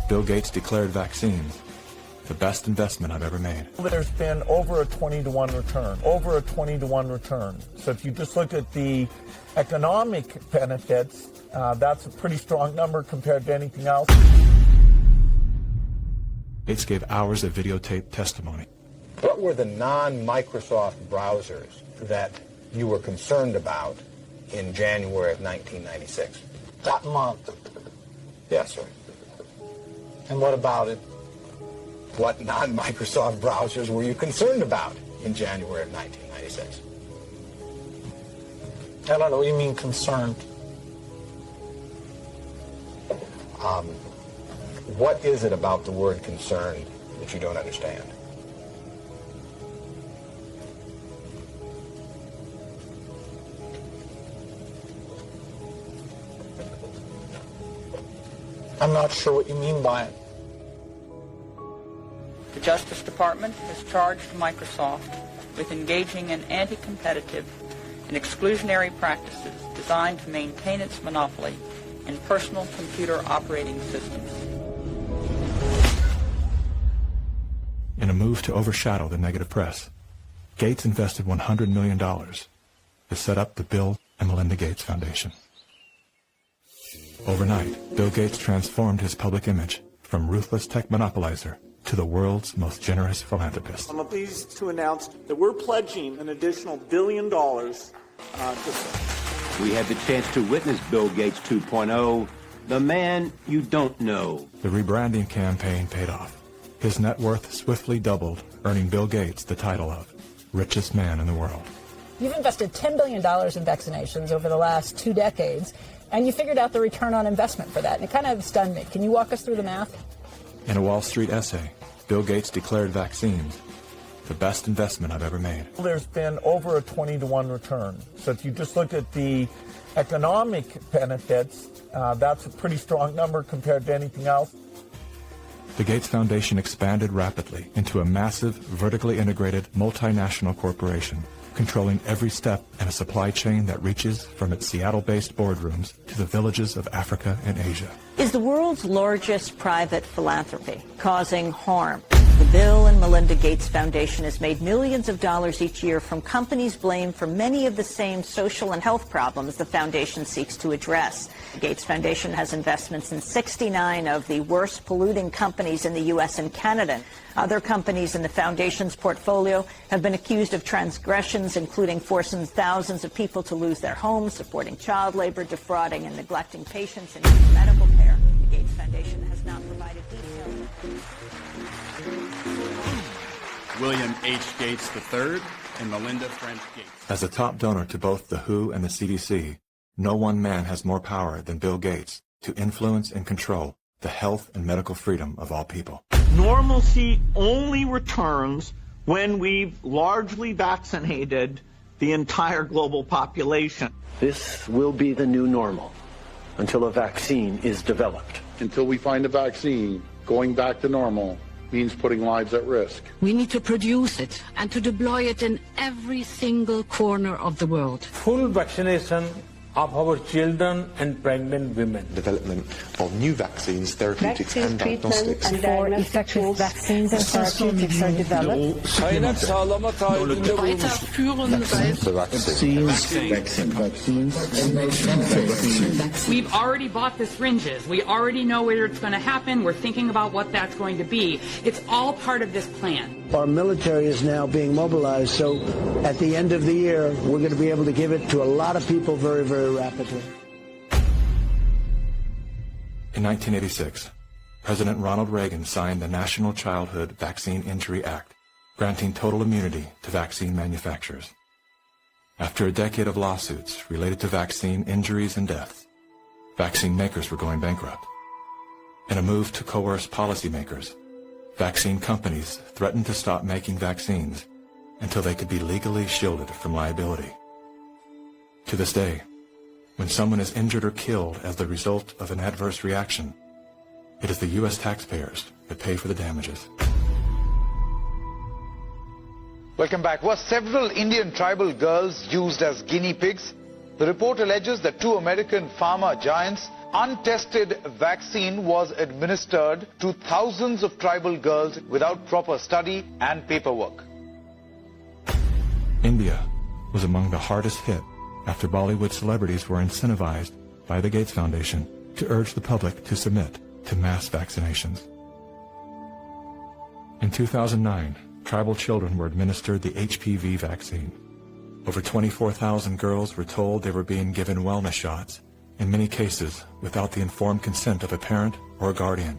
Bill Gates declared vaccines the best investment I've ever made. There's been over a 20-to-1 return, over a 20-to-1 return. So if you just look at the economic benefits, that's a pretty strong number compared to anything else. Gates gave hours of videotaped testimony. What were the non-Microsoft browsers that you were concerned about in January of 1996? That month. Yes, sir. And what about it? What non-Microsoft browsers were you concerned about in January of 1996? I don't know what you mean concerned. What is it about the word concerned that you don't understand? I'm not sure what you mean by it. The Justice Department has charged Microsoft with engaging in anti-competitive and exclusionary practices designed to maintain its monopoly in personal computer operating systems. In a move to overshadow the negative press, Gates invested $100 million to set up the Bill and Melinda Gates Foundation. Overnight, Bill Gates transformed his public image from ruthless tech monopolizer to the world's most generous philanthropist. I'm pleased to announce that we're pledging an additional $1 billion to... We had the chance to witness Bill Gates 2.0, the man you don't know. The rebranding campaign paid off. His net worth swiftly doubled, earning Bill Gates the title of richest man in the world. You've invested $10 billion in vaccinations over the last 2 decades, and you figured out the return on investment for that, and it kind of stunned me. Can you walk us through the math? In a Wall Street essay, Bill Gates declared vaccines the best investment I've ever made. There's been over a 20-to-1 return. So if you just look at the economic benefits, that's a pretty strong number compared to anything else. The Gates Foundation expanded rapidly into a massive, vertically integrated, multinational corporation, controlling every step in a supply chain that reaches from its Seattle-based boardrooms to the villages of Africa and Asia. Is the world's largest private philanthropy causing harm? The Bill and Melinda Gates Foundation has made millions of dollars each year from companies blamed for many of the same social and health problems the foundation seeks to address. The Gates Foundation has investments in 69 of the worst polluting companies in the U.S. and Canada. Other companies in the foundation's portfolio have been accused of transgressions, including forcing thousands of people to lose their homes, supporting child labor, defrauding and neglecting patients in medical care. The Gates Foundation has not provided details. William H. Gates III and Melinda French Gates. As a top donor to both the WHO and the CDC, no one man has more power than Bill Gates to influence and control the health and medical freedom of all people. Normalcy only returns when we've largely vaccinated the entire global population. This will be the new normal until a vaccine is developed. Until we find a vaccine, going back to normal means putting lives at risk. We need to produce it and to deploy it in every single corner of the world. Full vaccination of our children and pregnant women. Development of new vaccines, therapeutics and diagnostics. And more effective vaccines and therapeutics are developed. We've already bought the syringes. We already know where it's going to happen. We're thinking about what that's going to be. It's all part of this plan. Our military is now being mobilized, so at the end of the year, we're going to be able to give it to a lot of people very, very rapidly. In 1986, President Ronald Reagan signed the National Childhood Vaccine Injury Act, granting total immunity to vaccine manufacturers. After a decade of lawsuits related to vaccine injuries and deaths, vaccine makers were going bankrupt. In a move to coerce policymakers, vaccine companies threatened to stop making vaccines until they could be legally shielded from liability. To this day, when someone is injured or killed as the result of an adverse reaction, it is the U.S. taxpayers that pay for the damages. Welcome back. Were several Indian tribal girls used as guinea pigs? The report alleges that 2 American pharma giants untested vaccine was administered to thousands of tribal girls without proper study and paperwork. India was among the hardest hit after Bollywood celebrities were incentivized by the Gates Foundation to urge the public to submit to mass vaccinations. In 2009, tribal children were administered the HPV vaccine. Over 24,000 girls were told they were being given wellness shots, in many cases without the informed consent of a parent or a guardian.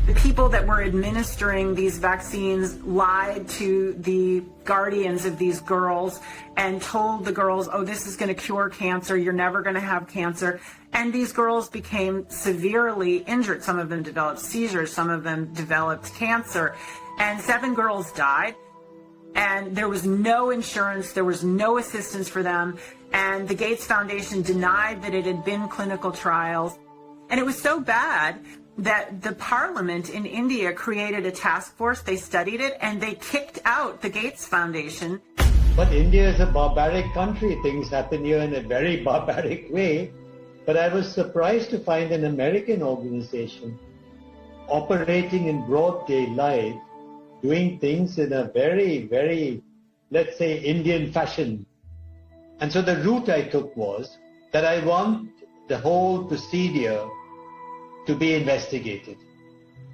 The people that were administering these vaccines lied to the guardians of these girls and told the girls, oh, this is going to cure cancer, you're never going to have cancer. And these girls became severely injured. Some of them developed seizures, some of them developed cancer. And 7 girls died. And there was no insurance, there was no assistance for them. And the Gates Foundation denied that it had been clinical trials. And it was so bad that the parliament in India created a task force, they studied it, and they kicked out the Gates Foundation. But India is a barbaric country. Things happen here in a very barbaric way. But I was surprised to find an American organization operating in broad daylight, doing things in a very, very, let's say, Indian fashion. And so the route I took was that I want the whole procedure to be investigated.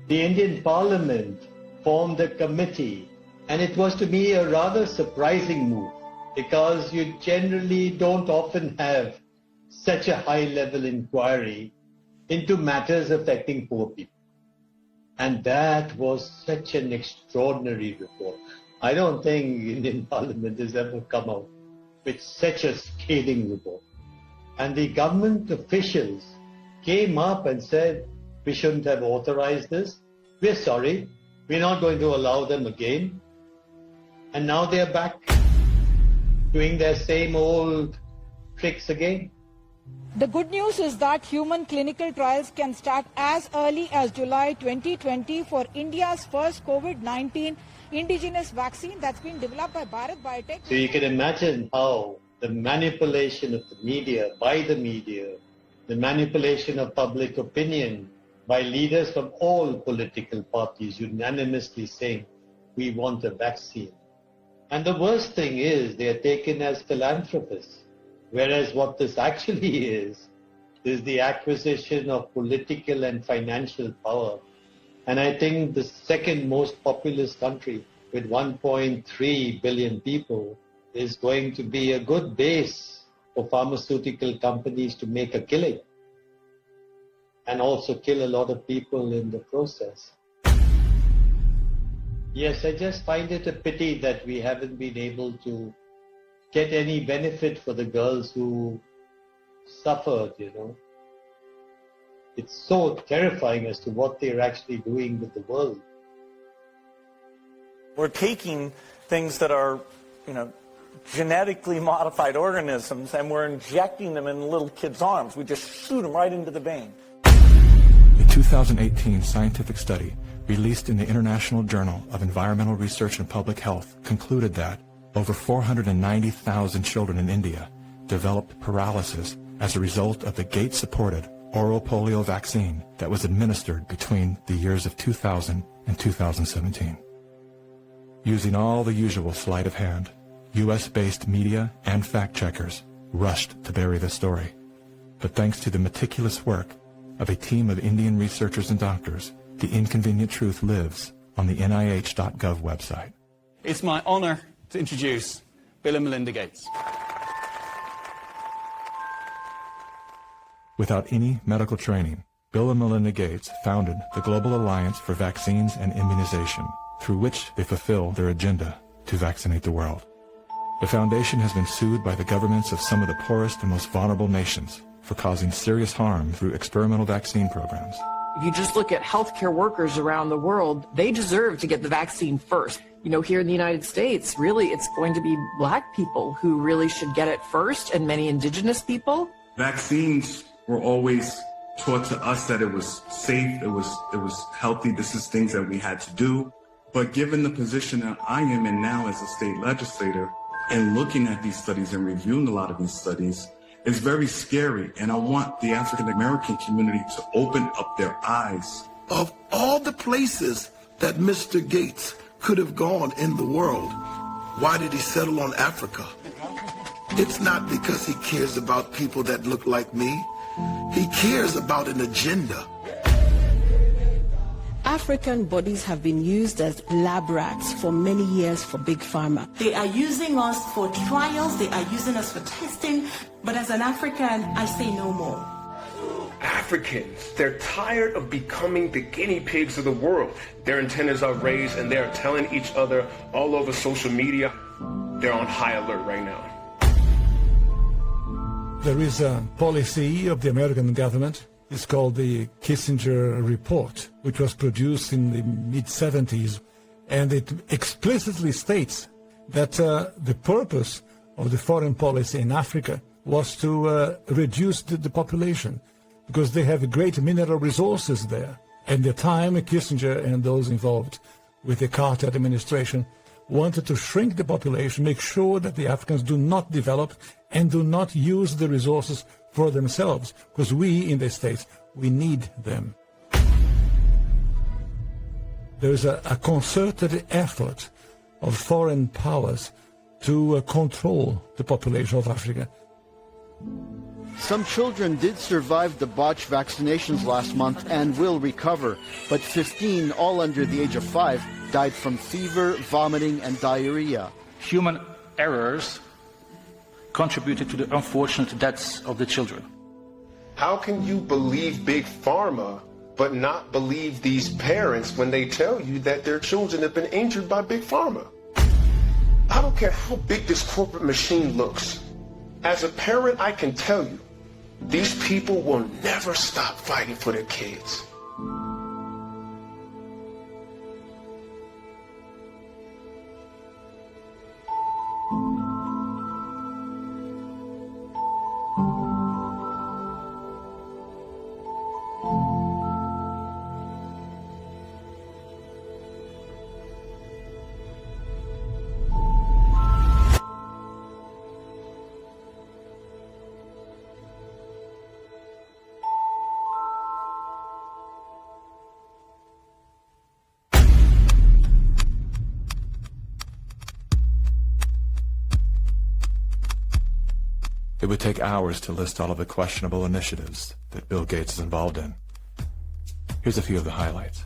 The Indian Parliament formed a committee, and it was to me a rather surprising move because you generally don't often have such a high-level inquiry into matters affecting poor people. And that was such an extraordinary report. I don't think Indian Parliament has ever come out with such a scathing report. And the government officials came up and said, we shouldn't have authorized this. We're sorry. We're not going to allow them again. And now they're back doing their same old tricks again. The good news is that human clinical trials can start as early as July 2020 for India's first COVID-19 indigenous vaccine that's been developed by Bharat Biotech. So you can imagine how the manipulation of the media, by the media, the manipulation of public opinion by leaders from all political parties unanimously saying, we want a vaccine. And the worst thing is they are taken as philanthropists. Whereas what this actually is the acquisition of political and financial power. And I think the second most populous country with 1.3 billion people is going to be a good base for pharmaceutical companies to make a killing and also kill a lot of people in the process. Yes, I just find it a pity that we haven't been able to get any benefit for the girls who suffered, you know. It's so terrifying as to what they're actually doing with the world. We're taking things that are, genetically modified organisms, and we're injecting them in little kids' arms. We just shoot them right into the vein. A 2018 scientific study released in the International Journal of Environmental Research and Public Health concluded that over 490,000 children in India developed paralysis as a result of the Gates-supported oral polio vaccine that was administered between the years of 2000 and 2017. Using all the usual sleight of hand, U.S.-based media and fact-checkers rushed to bury the story. But thanks to the meticulous work of a team of Indian researchers and doctors, the inconvenient truth lives on the NIH.gov website. It's my honor to introduce Bill and Melinda Gates. Without any medical training, Bill and Melinda Gates founded the Global Alliance for Vaccines and Immunization, through which they fulfill their agenda to vaccinate the world. The foundation has been sued by the governments of some of the poorest and most vulnerable nations for causing serious harm through experimental vaccine programs. If you just look at healthcare workers around the world, they deserve to get the vaccine first. Here in the United States, really, it's going to be black people who really should get it first, and many indigenous people. Vaccines were always taught to us that it was safe, it was healthy, this is things that we had to do. But given the position that I am in now as a state legislator, and looking at these studies and reviewing a lot of these studies, It's very scary, and I want the African American community to open up their eyes. Of all the places that Mr. Gates could have gone in the world, why did he settle on Africa? It's not because he cares about people that look like me. He cares about an agenda. African bodies have been used as lab rats for many years for Big Pharma. They are using us for trials, they are using us for testing, but as an African, I say no more. Africans, they're tired of becoming the guinea pigs of the world. Their antennas are raised and they're telling each other all over social media. They're on high alert right now. There is a policy of the American government. It's called the Kissinger Report, which was produced in the mid-70s, and it explicitly states that the purpose of the foreign policy in Africa was to reduce the population, because they have great mineral resources there. At the time, Kissinger and those involved with the Carter administration wanted to shrink the population, make sure that the Africans do not develop and do not use the resources for themselves, because we in the States, we need them. There is a concerted effort of foreign powers to control the population of Africa. Some children did survive the botched vaccinations last month and will recover, but 15, all under the age of 5, died from fever, vomiting, and diarrhea. Human errors contributed to the unfortunate deaths of the children. How can you believe Big Pharma but not believe these parents when they tell you that their children have been injured by Big Pharma? I don't care how big this corporate machine looks. As a parent, I can tell you, these people will never stop fighting for their kids. It would take hours to list all of the questionable initiatives that Bill Gates is involved in. Here's a few of the highlights.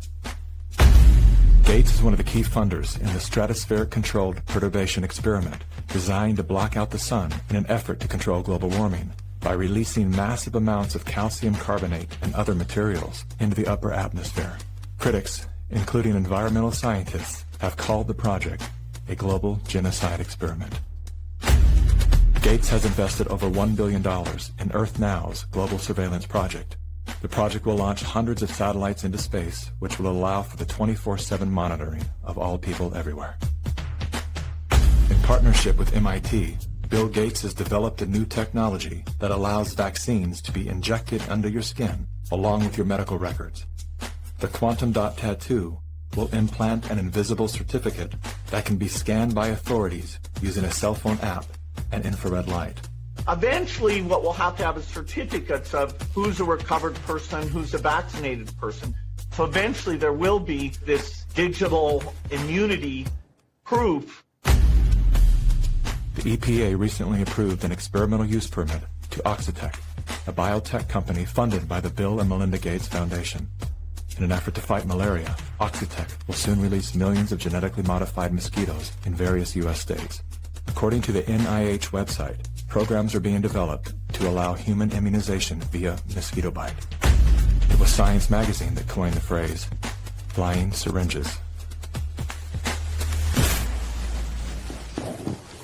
Gates is one of the key funders in the stratospheric-controlled perturbation experiment designed to block out the sun in an effort to control global warming by releasing massive amounts of calcium carbonate and other materials into the upper atmosphere. Critics, including environmental scientists, have called the project a global genocide experiment. Gates has invested over $1 billion in Earth Now's global surveillance project. The project will launch hundreds of satellites into space, which will allow for the 24/7 monitoring of all people everywhere. In partnership with MIT, Bill Gates has developed a new technology that allows vaccines to be injected under your skin along with your medical records. The quantum dot tattoo will implant an invisible certificate that can be scanned by authorities using a cell phone app and infrared light. Eventually, what we'll have to have is certificates of who's a recovered person, who's a vaccinated person. So eventually there will be this digital immunity proof. The EPA recently approved an experimental use permit to Oxitec, a biotech company funded by the Bill and Melinda Gates Foundation. In an effort to fight malaria, Oxitec will soon release millions of genetically modified mosquitoes in various U.S. states. According to the NIH website, programs are being developed to allow human immunization via mosquito bite. It was Science magazine that coined the phrase, flying syringes.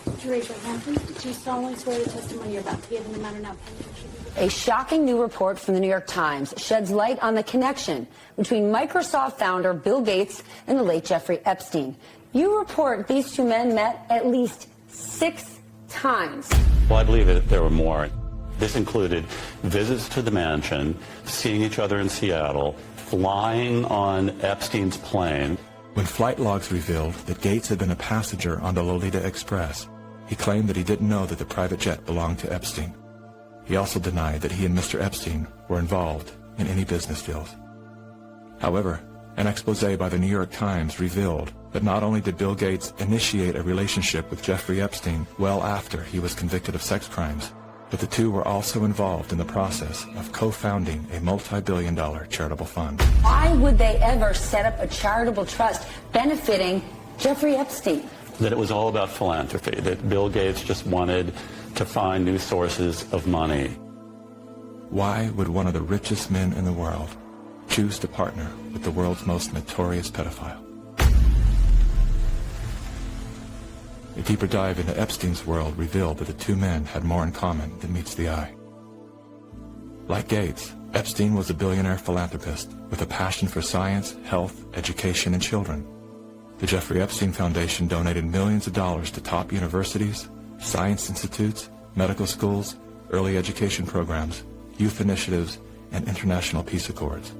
Would you raise your hand, please? Do you solemnly swear the testimony you're about to give in the matter now pending? A shocking new report from the New York Times sheds light on the connection between Microsoft founder Bill Gates and the late Jeffrey Epstein. You report these two men met at least 6 times. Well, I believe that there were more. This included visits to the mansion, seeing each other in Seattle, flying on Epstein's plane. When flight logs revealed that Gates had been a passenger on the Lolita Express, he claimed that he didn't know that the private jet belonged to Epstein. He also denied that he and Mr. Epstein were involved in any business deals. However, an expose by the New York Times revealed that not only did Bill Gates initiate a relationship with Jeffrey Epstein well after he was convicted of sex crimes, but the two were also involved in the process of co-founding a multi-billion-dollar charitable fund. Why would they ever set up a charitable trust benefiting Jeffrey Epstein? That it was all about philanthropy, that Bill Gates just wanted to find new sources of money. Why would one of the richest men in the world choose to partner with the world's most notorious pedophile? A deeper dive into Epstein's world revealed that the two men had more in common than meets the eye. Like Gates, Epstein was a billionaire philanthropist with a passion for science, health, education, and children. The Jeffrey Epstein Foundation donated millions of dollars to top universities, science institutes, medical schools, early education programs, youth initiatives, and international peace accords.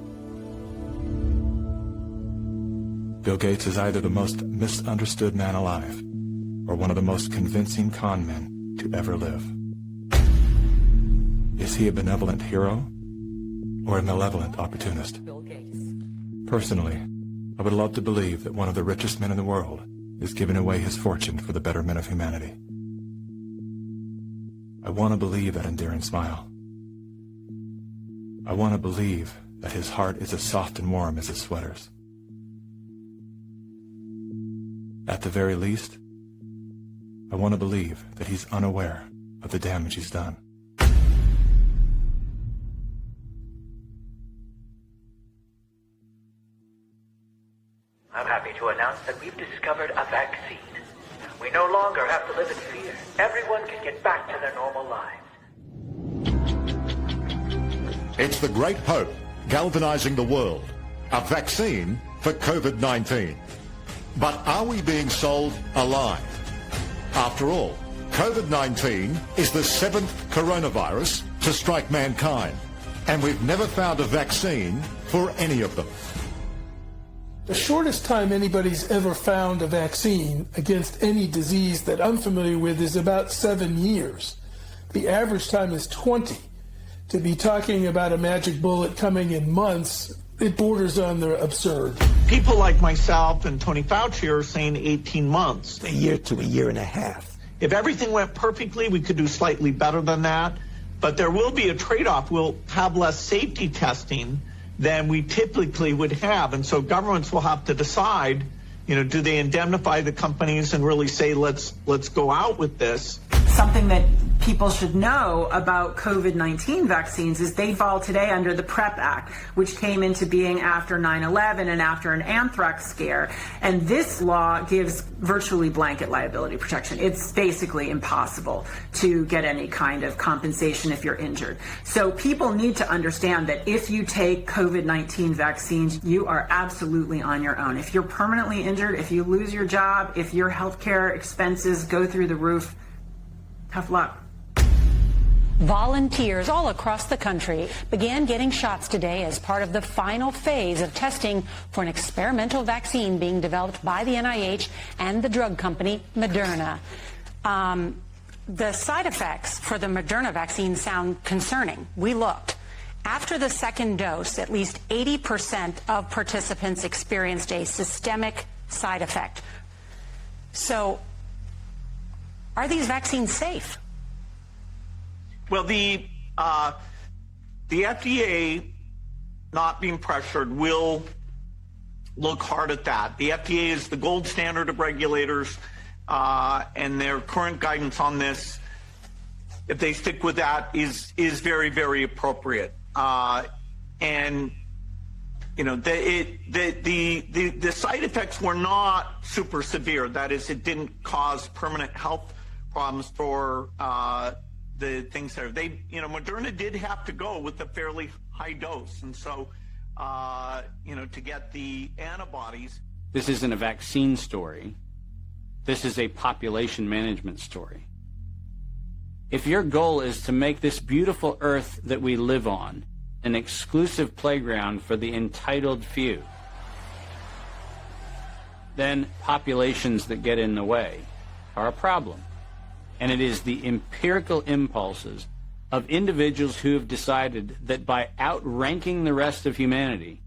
Bill Gates is either the most misunderstood man alive or one of the most convincing con men to ever live. Is he a benevolent hero or a malevolent opportunist? Bill Gates. Personally, I would love to believe that one of the richest men in the world is giving away his fortune for the betterment of humanity. I want to believe that endearing smile. I want to believe that his heart is as soft and warm as his sweaters. At the very least, I want to believe that he's unaware of the damage he's done. I'm happy to announce that we've discovered a vaccine. We no longer have to live in fear. Everyone can get back to their normal lives. It's the great hope galvanizing the world. A vaccine for COVID-19. But are we being sold a lie? After all, COVID-19 is the 7th coronavirus to strike mankind, and we've never found a vaccine for any of them. The shortest time anybody's ever found a vaccine against any disease that I'm familiar with is about 7 years. The average time is 20. To be talking about a magic bullet coming in months, it borders on the absurd. People like myself and Tony Fauci are saying 18 months. A year to a year and a half. If everything went perfectly, we could do slightly better than that. But there will be a trade-off. We'll have less safety testing than we typically would have. And so governments will have to decide, do they indemnify the companies and really say, let's go out with this? Something that people should know about COVID-19 vaccines is they fall today under the PrEP Act, which came into being after 9/11 and after an anthrax scare. And this law gives virtually blanket liability protection. It's basically impossible to get any kind of compensation if you're injured. So people need to understand that if you take COVID-19 vaccines, you are absolutely on your own. If you're permanently injured, if you lose your job, if your healthcare expenses go through the roof, tough luck. Volunteers all across the country began getting shots today as part of the final phase of testing for an experimental vaccine being developed by the NIH and the drug company Moderna. The side effects for the Moderna vaccine sound concerning. We looked. After the second dose, at least 80% of participants experienced a systemic side effect. So, are these vaccines safe? Well, the FDA, not being pressured, will look hard at that. The FDA is the gold standard of regulators, and their current guidance on this, if they stick with that, is very, very appropriate. And the side effects were not super severe. That is, it didn't cause permanent health problems for the things there. Moderna did have to go with a fairly high dose, and so to get the antibodies. This isn't a vaccine story. This is a population management story. If your goal is to make this beautiful earth that we live on an exclusive playground for the entitled few, then populations that get in the way are a problem. And it is the empirical impulses of individuals who have decided that by outranking the rest of humanity,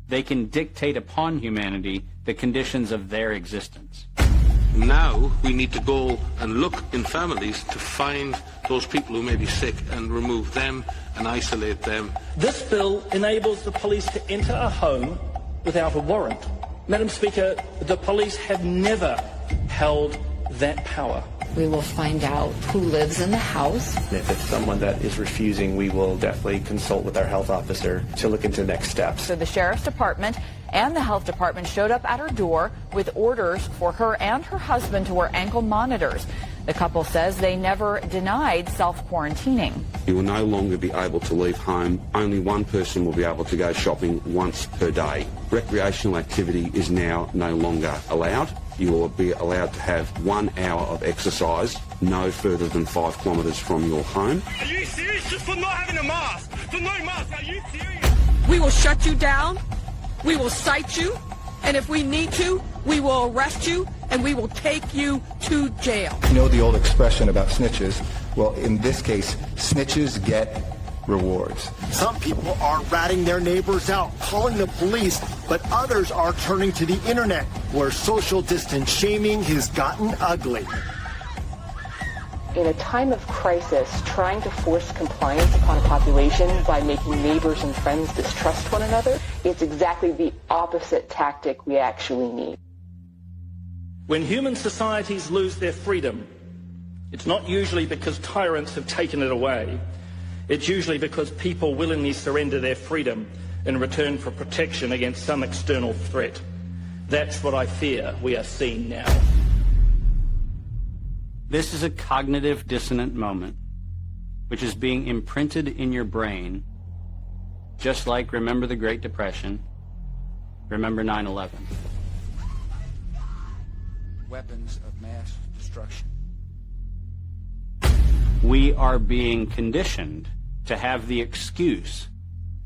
they can dictate upon humanity the conditions of their existence. Now we need to go and look in families to find those people who may be sick and remove them and isolate them. This bill enables the police to enter a home without a warrant. Madam Speaker, the police have never held that power. We will find out who lives in the house. If it's someone that is refusing, we will definitely consult with our health officer to look into next steps. So the Sheriff's Department and the Health Department showed up at her door with orders for her and her husband to wear ankle monitors. The couple says they never denied self-quarantining. You will no longer be able to leave home. Only one person will be able to go shopping once per day. Recreational activity is now no longer allowed. You will be allowed to have 1 hour of exercise no further than 5 kilometres from your home. Are you serious? Just for not having a mask? For no mask? Are you serious? We will shut you down. We will cite you. And if we need to, we will arrest you and we will take you to jail. You know the old expression about snitches? Well, in this case, snitches get rewards. Some people are ratting their neighbors out, calling the police, but others are turning to the internet, where social distance shaming has gotten ugly. In a time of crisis, trying to force compliance upon a population by making neighbors and friends distrust one another, it's exactly the opposite tactic we actually need. When human societies lose their freedom, it's not usually because tyrants have taken it away. It's usually because people willingly surrender their freedom in return for protection against some external threat. That's what I fear we are seeing now. This is a cognitive dissonant moment, which is being imprinted in your brain, just like remember the Great Depression, remember 9/11. Weapons of mass destruction. We are being conditioned to have the excuse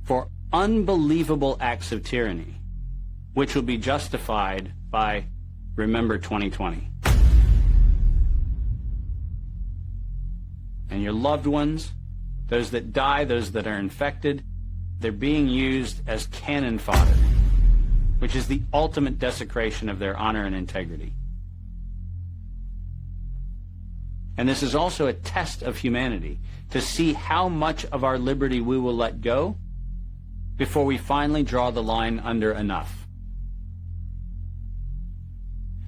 for unbelievable acts of tyranny, which will be justified by remember 2020. And your loved ones, those that die, those that are infected, they're being used as cannon fodder, which is the ultimate desecration of their honor and integrity. And this is also a test of humanity, to see how much of our liberty we will let go before we finally draw the line under enough.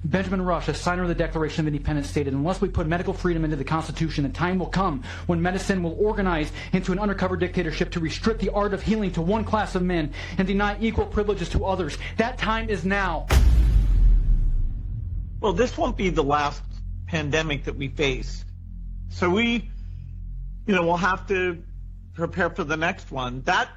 Benjamin Rush, a signer of the Declaration of Independence, stated, unless we put medical freedom into the Constitution, the time will come when medicine will organize into an undercover dictatorship to restrict the art of healing to one class of men and deny equal privileges to others. That time is now. Well, this won't be the last pandemic that we face. So we'll have to prepare for the next one. That